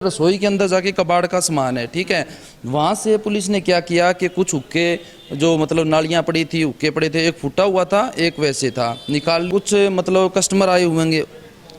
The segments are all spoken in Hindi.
रसोई के अंदर जाके कबाड़ का सामान है, ठीक है। वहाँ से पुलिस ने क्या किया कि कुछ हुक्के जो मतलब नालियाँ पड़ी थी, हुक्के पड़े थे, एक फूटा हुआ था, एक वैसे था, निकाल कुछ मतलब कस्टमर आए होंगे,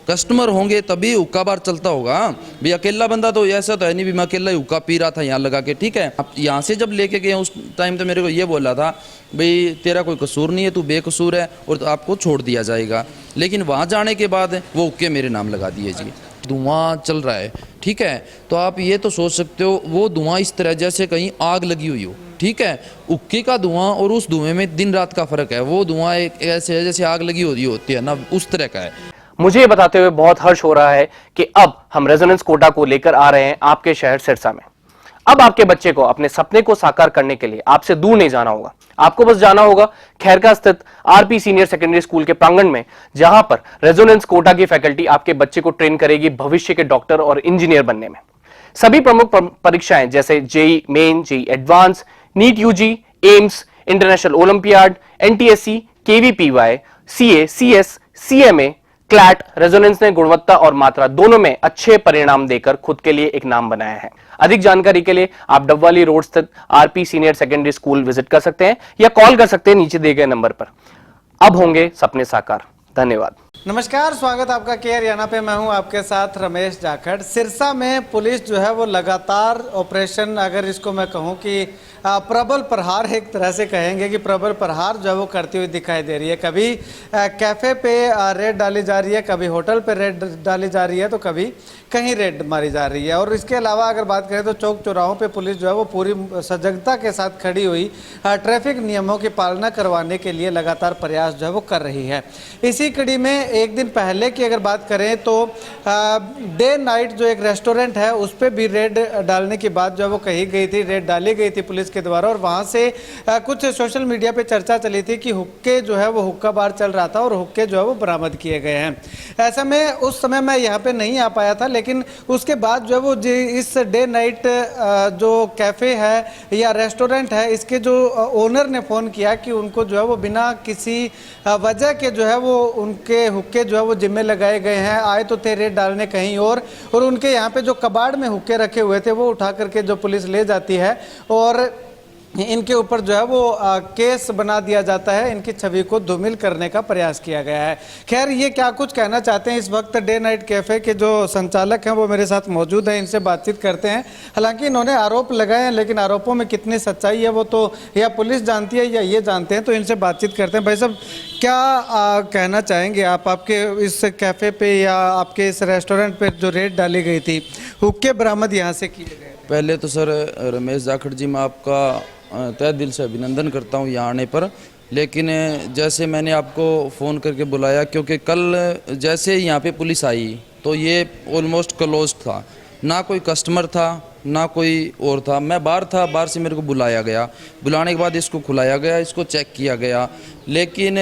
कस्टमर होंगे तभी हुक्का बार चलता होगा भाई। अकेला बंदा तो ऐसा तो है नहीं भी मैं अकेला ही हुक्का पी रहा था यहाँ लगा के, ठीक है। अब यहाँ से जब लेके गए उस टाइम तो मेरे को ये बोला था भाई तेरा कोई कसूर नहीं है, तू बेकसूर है और तो आपको छोड़ दिया जाएगा। लेकिन वहाँ जाने के बाद वो हुक्के मेरे नाम लगा दिए जी। धुआं चल रहा है, ठीक है, तो आप ये तो सोच सकते हो वो धुआं इस तरह जैसे कहीं आग लगी हुई हो, ठीक है। हुक्के का धुआं और उस धुएं में दिन रात का फर्क है। वो धुआं एक ऐसे है जैसे आग लगी होती है ना, उस तरह का है। मुझे ये बताते हुए बहुत हर्ष हो रहा है कि अब हम रेजोनेंस कोटा को लेकर आ रहे हैं आपके शहर सिरसा में। अब आपके बच्चे को अपने सपने को साकार करने के लिए आपसे दूर नहीं जाना होगा। आपको बस जाना होगा खैरका स्थित आरपी सीनियर सेकेंडरी स्कूल के प्रांगण में, जहां पर रेजोनेंस कोटा की फैकल्टी आपके बच्चे को ट्रेन करेगी भविष्य के डॉक्टर और इंजीनियर बनने में। सभी प्रमुख परीक्षाएं जैसे JEE main, JEE advance, NEET UG, AIIMS, international olympiad, NTSC, KVPY, CA, CS, CMA, CLAT, Resonance ने गुणवत्ता और मात्रा दोनों में अच्छे परिणाम देकर खुद के लिए एक नाम बनाया है। अधिक जानकारी के लिए आप डबवाली रोड स्थित RP senior secondary school visit कर सकते हैं या कॉल कर सकते हैं नीचे दिए गए नंबर पर। अब होंगे सपने साकार। धन्यवाद। नमस्कार, स्वागत आपका के हरियाणा पे। मैं हूं आपके साथ रमेश जाखड़। सिरसा में पुलिस जो है वो लगातार ऑपरेशन, अगर इसको मैं कहूं कि प्रबल प्रहार, एक तरह से कहेंगे कि प्रबल प्रहार जो है वो करती हुई दिखाई दे रही है। कभी कैफ़े पे रेड डाली जा रही है, कभी होटल पे रेड डाली जा रही है, तो कभी कहीं रेड मारी जा रही है। और इसके अलावा अगर बात करें तो चौक चौराहों पे पुलिस जो है वो पूरी सजगता के साथ खड़ी हुई ट्रैफिक नियमों की पालना करवाने के लिए लगातार प्रयास जो है वो कर रही है। इसी कड़ी में एक दिन पहले की अगर बात करें तो डे नाइट जो एक रेस्टोरेंट है उस पर भी रेड डालने की बात जो है वो कही गई थी, रेड डाली गई थी पुलिस के द्वारा। और वहाँ से कुछ सोशल मीडिया पे चर्चा चली थी कि हुक्के जो है वो हुक्का बार चल रहा था और हुक्के जो है वो बरामद किए गए हैं। ऐसा में उस समय मैं यहाँ पे नहीं आ पाया था, लेकिन उसके बाद जो है वो इस डे नाइट जो कैफ़े है या रेस्टोरेंट है, इसके जो ओनर ने फ़ोन किया कि उनको जो है वो बिना किसी वजह के जो है वो उनके हुक्के जो है वो जिम्मे लगाए गए हैं। आए तो थे रेड डालने कहीं और उनके यहाँ पे जो कबाड़ में हुक्के रखे हुए थे वो उठा करके जो पुलिस ले जाती है और इनके ऊपर जो है वो केस बना दिया जाता है। इनकी छवि को धूमिल करने का प्रयास किया गया है। खैर, ये क्या कुछ कहना चाहते हैं इस वक्त डे नाइट कैफ़े के जो संचालक हैं वो मेरे साथ मौजूद हैं, इनसे बातचीत करते हैं। हालांकि इन्होंने आरोप लगाए हैं, लेकिन आरोपों में कितनी सच्चाई है वो तो या पुलिस जानती है या ये जानते हैं, तो इनसे बातचीत करते हैं। भाई साहब, क्या कहना चाहेंगे आप? आपके इस कैफ़े पे या आपके इस रेस्टोरेंट पे जो रेड डाली गई थी, हुक्के बरामद यहाँ से किए गए? पहले तो सर रमेश जाखड़ जी, मैं आपका तहे दिल से अभिनंदन करता हूँ यहाँ आने पर। लेकिन जैसे मैंने आपको फ़ोन करके बुलाया, क्योंकि कल जैसे यहाँ पे पुलिस आई तो ये ऑलमोस्ट क्लोज था, ना कोई कस्टमर था ना कोई और था। मैं बाहर था, बाहर से मेरे को बुलाया गया, बुलाने के बाद इसको खुलाया गया, इसको चेक किया गया। लेकिन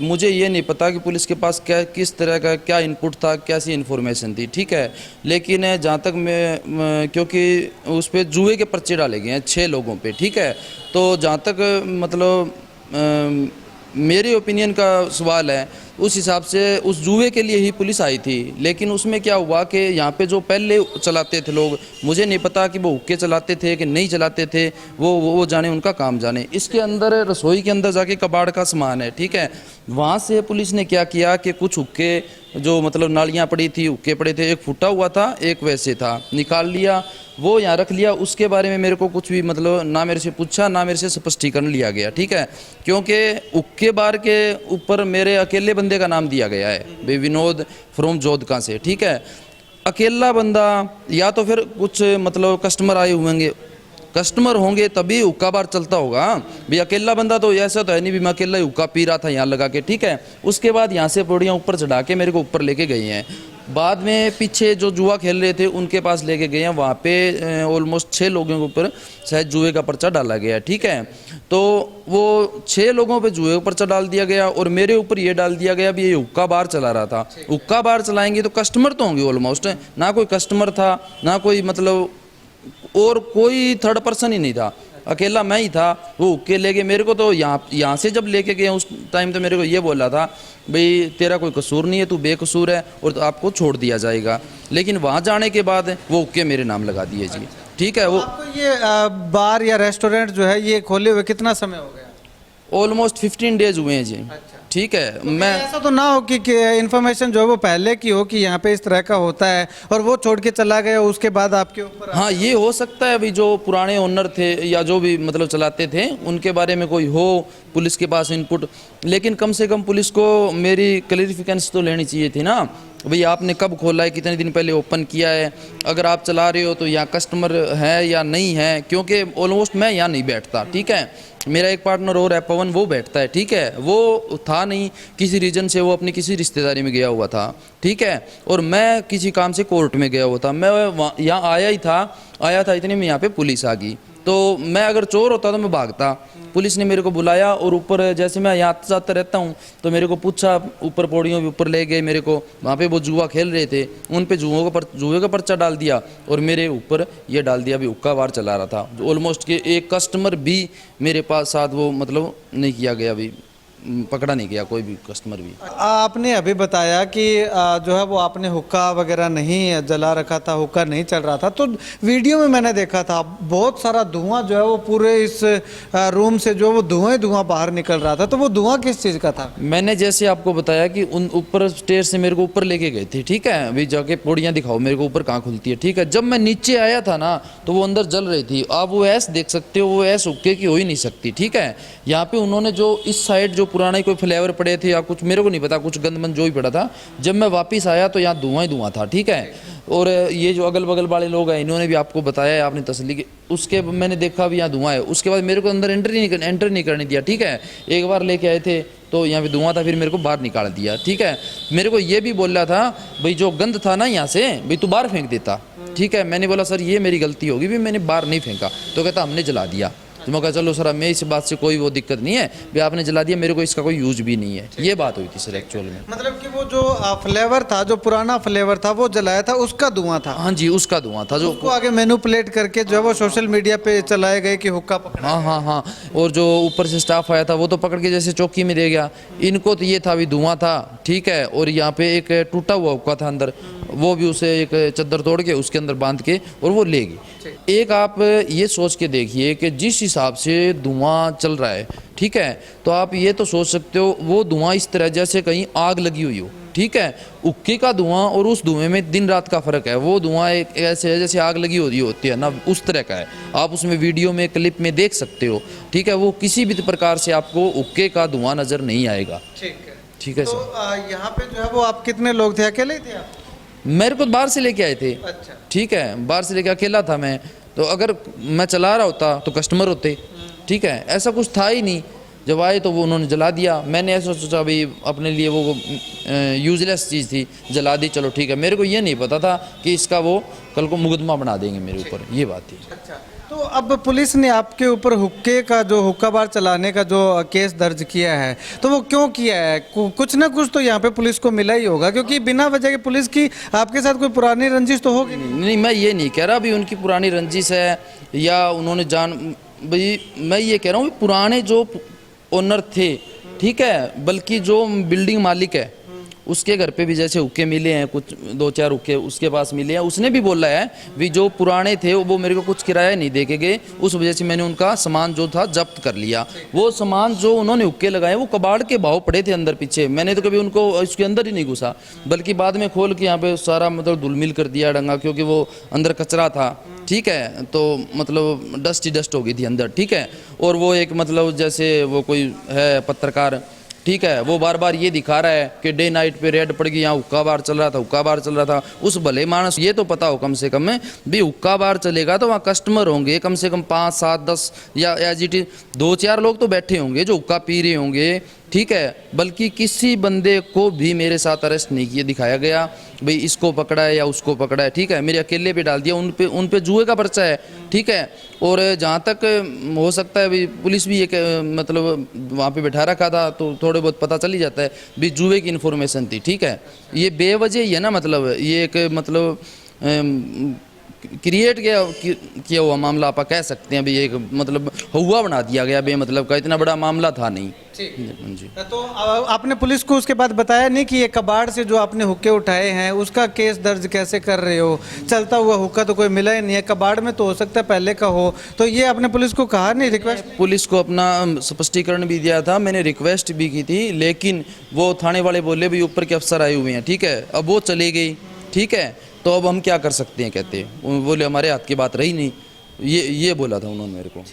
मुझे ये नहीं पता कि पुलिस के पास क्या किस तरह का क्या इनपुट था, कैसी इन्फॉर्मेशन थी, ठीक है। लेकिन जहाँ तक मैं क्योंकि उस पर जुए के पर्चे डाले गए हैं 6 लोगों पे, ठीक है, तो जहाँ तक मतलब मेरे ओपिनियन का सवाल है, उस हिसाब से उस जुए के लिए ही पुलिस आई थी। लेकिन उसमें क्या हुआ कि यहाँ पे जो पहले चलाते थे लोग, मुझे नहीं पता कि वो हुक्के चलाते थे कि नहीं चलाते थे, वो जाने, उनका काम जाने। इसके अंदर रसोई के अंदर जाके कबाड़ का सामान है, ठीक है। वहाँ से पुलिस ने क्या किया कि कुछ हुक्के जो मतलब नालियाँ पड़ी थी, हुक्के पड़े थे, एक फूटा हुआ था, एक वैसे था, निकाल लिया, वो यहाँ रख लिया। उसके बारे में मेरे को कुछ भी मतलब ना मेरे से पूछा ना मेरे से स्पष्टीकरण लिया गया, ठीक है। क्योंकि हुक्के बार के ऊपर मेरे अकेले बंदे का नाम दिया गया है, भाई विनोद फ्रॉम जोधका से, ठीक है। अकेला बंदा या तो फिर कुछ मतलब कस्टमर आए कस्टमर होंगे तभी हुक्का बार चलता होगा भाई। अकेला बंदा तो ऐसा तो है नहीं भी मैं अकेला ही हुक्का पी रहा था यहाँ लगा के, ठीक है। उसके बाद यहाँ से पौड़ियाँ ऊपर चढ़ा के मेरे को ऊपर लेके गई हैं। बाद में पीछे जो जुआ खेल रहे थे उनके पास लेके गए हैं। वहाँ पे ऑलमोस्ट 6 लोगों के ऊपर शायद जुए का पर्चा डाला गया, ठीक है। तो वो 6 लोगों पे जुए का पर्चा डाल दिया गया और मेरे ऊपर ये डाल दिया गया भी ये हुक्का बार चला रहा था। हुक्का बार चलाएंगे तो कस्टमर तो होंगे ऑलमोस्ट, ना कोई कस्टमर था ना कोई मतलब और कोई थर्ड पर्सन ही नहीं था। अकेला मैं ही था, वो हुक्के ले गए। मेरे को तो यहाँ से जब लेके गए उस टाइम तो मेरे को ये बोला था भाई तेरा कोई कसूर नहीं है, तू बेकसूर है और आपको छोड़ दिया जाएगा। लेकिन वहाँ जाने के बाद वो हुक्के मेरे नाम लगा दिए जी। ठीक है, वो आपको ये बार या रेस्टोरेंट जो है ये खोले हुए कितना समय हो गया? ऑलमोस्ट 15 डेज हुए हैं जी। ठीक है, मैं ऐसा तो ना हो कि इन्फॉर्मेशन जो है वो पहले की हो कि यहाँ पे इस तरह का होता है और वो छोड़ के चला गया उसके बाद आपके ऊपर हाँ ये हो सकता है अभी जो पुराने ओनर थे या जो भी मतलब चलाते थे उनके बारे में कोई हो पुलिस के पास इनपुट। लेकिन कम से कम पुलिस को मेरी क्लैरिफिकेशन तो लेनी चाहिए थी ना, भाई आपने कब खोला है, कितने दिन पहले ओपन किया है, अगर आप चला रहे हो तो यहाँ कस्टमर है या नहीं है। क्योंकि ऑलमोस्ट मैं यहाँ नहीं बैठता, ठीक है, मेरा एक पार्टनर और है पवन, वो बैठता है। ठीक है, वो था नहीं, किसी रीजन से वो अपनी किसी रिश्तेदारी में गया हुआ था। ठीक है, और मैं किसी काम से कोर्ट में गया हुआ था। मैं यहाँ आया था इतने में यहाँ पे पुलिस आ गई। तो मैं अगर चोर होता तो मैं भागता। पुलिस ने मेरे को बुलाया और ऊपर जैसे मैं यहाँ जाता रहता हूँ तो मेरे को पूछा, ऊपर पौड़ियों के ऊपर ले गए मेरे को। वहाँ पे वो जुआ खेल रहे थे, उन पे जुए का पर्चा डाल दिया और मेरे ऊपर ये डाल दिया भी हुक्का बार चला रहा था। ऑलमोस्ट के एक कस्टमर भी मेरे पास साथ वो मतलब नहीं किया गया, भी पकड़ा नहीं गया कोई भी कस्टमर भी। आपने अभी बताया कि जो है वो आपने हुक्का वगैरह नहीं जला रखा था, हुक्का नहीं चल रहा था। तो वीडियो में मैंने देखा था बहुत सारा धुआं जो है वो पूरे इस रूम से जो वो धुआं बाहर निकल रहा था। तो वो धुआं किस चीज़ का था? मैंने जैसे आपको बताया कि उन ऊपर स्टेज से मेरे को ऊपर लेके गए थे। ठीक है, अभी जाके पौड़ियाँ दिखाओ मेरे को ऊपर कहाँ खुलती है। ठीक है, जब मैं नीचे आया था ना तो वो अंदर जल रही थी। आप वो ऐस देख सकते हो, वो ऐस हुक्के की हो ही नहीं सकती। ठीक है, यहाँ पे उन्होंने जो इस साइड जो पुराने कोई फ्लेवर पड़े थे या कुछ मेरे को नहीं पता, कुछ गंदमंद जो ही पड़ा था। जब मैं वापस आया तो यहाँ धुआं ही धुआं था। ठीक है, और ये जो अगल बगल वाले लोग हैं इन्होंने भी आपको बताया है, आपने तसल्ली की, उसके मैंने देखा भी यहाँ धुआं है। उसके बाद मेरे को अंदर एंटर नहीं करने दिया। ठीक है, एक बार लेके आए थे तो यहाँ पे धुआं था, फिर मेरे को बाहर निकाल दिया। ठीक है, मेरे को ये भी बोल रहा था भाई जो गंद था ना यहाँ से भाई तू बाहर फेंक देता। ठीक है, मैंने बोला सर ये मेरी गलती होगी, भी मैंने बाहर नहीं फेंका। तो कहता हमने जला दिया। तो मैं कहा चलो सर मैं इस बात से कोई वो दिक्कत नहीं है, भी आपने जला दिया, मेरे को इसका कोई यूज भी नहीं है। ये बात हुई थी सर एक्चुअल में। मतलब कि वो जो फ्लेवर था, जो पुराना फ्लेवर था वो जलाया था, उसका धुआं था? हाँ जी, उसका धुआं था। जो उसको आगे मैनिपुलेट करके जो है वो सोशल मीडिया पे चलाए गए कि हुक्का पकड़ा। हाँ, और जो ऊपर से स्टाफ आया था वो तो पकड़ के जैसे चौकी में दे गया। इनको तो ये था भी धुआं था। ठीक है, और यहाँ पे एक टूटा हुआ हुक्का था अंदर, वो भी उसे एक चद्दर तोड़ के उसके अंदर बांध के और वो ले गई। एक आप ये सोच के देखिए कि जिस हिसाब से धुआं चल रहा है, ठीक है, तो आप ये तो सोच सकते हो वो धुआं इस तरह जैसे कहीं आग लगी हुई हो। ठीक है, हुक्के का धुआं और उस धुएं में दिन रात का फर्क है। वो धुआं एक ऐसे है जैसे आग लगी होती है ना, उस तरह का है। आप उसमें वीडियो में क्लिप में देख सकते हो। ठीक है, वो किसी भी प्रकार से आपको हुक्के का धुआं नजर नहीं आएगा। ठीक है तो सर। यहाँ पे जो है वो आप कितने लोग थे? अकेले ही थे आप? मेरे को बाहर से लेके आए थे। अच्छा। ठीक है, बाहर से लेके अकेला था मैं, तो अगर मैं चला रहा होता तो कस्टमर होते। ठीक है, ऐसा कुछ था ही नहीं। जब आए तो वो उन्होंने जला दिया। मैंने ऐसा सोचा भाई अपने लिए वो यूजलेस चीज़ थी, जला दी, चलो ठीक है। मेरे को ये नहीं पता था कि इसका वो कल को मुकदमा बना देंगे मेरे ऊपर, ये बात थी। अच्छा, तो अब पुलिस ने आपके ऊपर हुक्के का जो हुक्का बार चलाने का जो केस दर्ज किया है, तो वो क्यों किया है? कुछ ना कुछ तो यहाँ पे पुलिस को मिला ही होगा, क्योंकि बिना वजह के पुलिस की आपके साथ कोई पुरानी रंजिश तो होगी नहीं, मैं ये नहीं कह रहा भी उनकी पुरानी रंजिश है या उन्होंने भाई मैं ये कह रहा हूँ पुराने जो ओनर थे, ठीक है, बल्कि जो बिल्डिंग मालिक है उसके घर पे भी जैसे हुक्के मिले हैं, कुछ 2-4 हुक्के उसके पास मिले हैं। उसने भी बोला है भी जो पुराने थे वो मेरे को कुछ किराया नहीं दे के गए, उस वजह से मैंने उनका सामान जो था जब्त कर लिया। वो सामान जो उन्होंने हुक्के लगाए वो कबाड़ के भाव पड़े थे अंदर पीछे। मैंने तो कभी उनको उसके अंदर ही नहीं घुसा, बल्कि बाद में खोल के यहाँ पे सारा मतलब धुलमिल कर दिया डंगा, क्योंकि वो अंदर कचरा था। ठीक है, तो मतलब डस्ट ही डस्ट हो गई थी अंदर। ठीक है, और वो एक मतलब जैसे वो कोई है पत्रकार, ठीक है, वो बार बार ये दिखा रहा है कि डे नाइट पे रेड पड़ गई, यहाँ हुक्का बार चल रहा था, हुक्का बार चल रहा था। उस भले मानस ये तो पता हो कम से कम भी हुक्का बार चलेगा तो वहाँ कस्टमर होंगे कम से कम 5, 7, 10 या एजिटी 2-4 लोग तो बैठे होंगे जो हुक्का पी रहे होंगे। ठीक है, बल्कि किसी बंदे को भी मेरे साथ अरेस्ट नहीं किया दिखाया गया भाई इसको पकड़ा है या उसको पकड़ा है। ठीक है, मेरे अकेले पे डाल दिया, उन पे जुए का पर्चा है। ठीक है, और जहाँ तक हो सकता है भी पुलिस भी एक मतलब वहाँ पे बैठा रखा था तो थोड़े बहुत पता चल ही जाता है भी जुए की इन्फॉर्मेशन थी। ठीक है, ये बेवजह ही है ना, मतलब ये एक मतलब क्रिएट किया हुआ मामला आप कह सकते हैं। अभी एक मतलब हुआ बना दिया गया बे मतलब का, इतना बड़ा मामला था नहीं जी। तो आपने पुलिस को उसके बाद बताया नहीं कि ये कबाड़ से जो आपने हुक्के उठाए हैं उसका केस दर्ज कैसे कर रहे हो? चलता हुआ हुक्का तो कोई मिला ही नहीं है, कबाड़ में तो हो सकता है पहले का हो, तो ये आपने पुलिस को कहा नहीं, रिक्वेस्ट? पुलिस को अपना स्पष्टीकरण भी दिया था, मैंने रिक्वेस्ट भी की थी, लेकिन वो थाने वाले बोले भी ऊपर के अफसर आए हुए हैं, ठीक है, अब वो चली गई, ठीक है, तो अब हम क्या कर सकते हैं, कहते वो बोले हमारे हाथ की बात रही नहीं, ये बोला था उन्होंने मेरे को।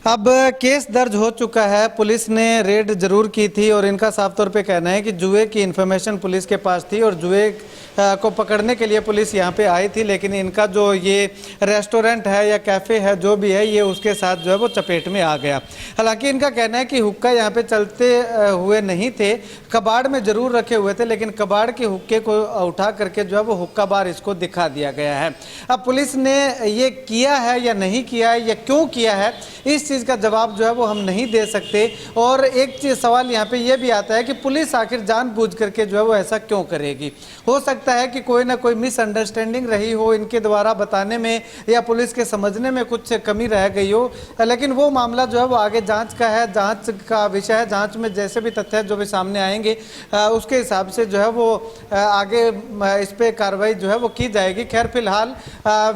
अब केस दर्ज हो चुका है, पुलिस ने रेड जरूर की थी और इनका साफ तौर पे कहना है कि जुए की इन्फॉर्मेशन पुलिस के पास थी और जुए को पकड़ने के लिए पुलिस यहाँ पे आई थी, लेकिन इनका जो ये रेस्टोरेंट है या कैफ़े है जो भी है, ये उसके साथ जो है वो चपेट में आ गया। हालांकि इनका कहना है कि हुक्का यहाँ पे चलते हुए नहीं थे, कबाड़ में ज़रूर रखे हुए थे, लेकिन कबाड़ के हुक्के को उठा करके जो है वो हुक्का बार इसको दिखा दिया गया है। अब पुलिस ने ये किया है या नहीं किया है या क्यों किया है, इस चीज़ का जवाब जो है वो हम नहीं दे सकते। और एक चीज़ सवाल यहाँ पे ये भी आता है कि पुलिस आखिर जानबूझ करके जो है वो ऐसा क्यों करेगी? हो सकता है कि कोई ना कोई मिसअंडरस्टैंडिंग रही हो इनके द्वारा बताने में या पुलिस के समझने में कुछ कमी रह गई हो, लेकिन वो मामला जो है वो आगे जांच का है, जांच का विषय है। जांच में जैसे भी तथ्य जो भी सामने आएंगे उसके हिसाब से जो है वो आगे इस पर कार्रवाई जो है वो की जाएगी। खैर फिलहाल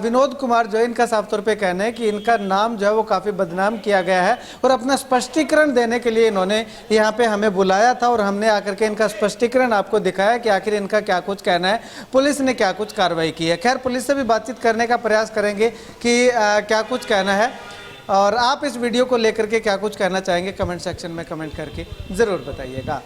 विनोद कुमार जो है, इनका साफ तौर पर कहना है कि इनका नाम जो है वो काफ़ी बदनाम किया गया है और अपना स्पष्टीकरण देने के लिए इन्होंने यहाँ पे हमें बुलाया था और हमने आकर के इनका स्पष्टीकरण आपको दिखाया कि आखिर इनका क्या कुछ कहना है, पुलिस ने क्या कुछ कार्रवाई की है। खैर पुलिस से भी बातचीत करने का प्रयास करेंगे कि क्या कुछ कहना है, और आप इस वीडियो को लेकर के क्या कुछ कहना चाहेंगे कमेंट सेक्शन में कमेंट करके ज़रूर बताइएगा।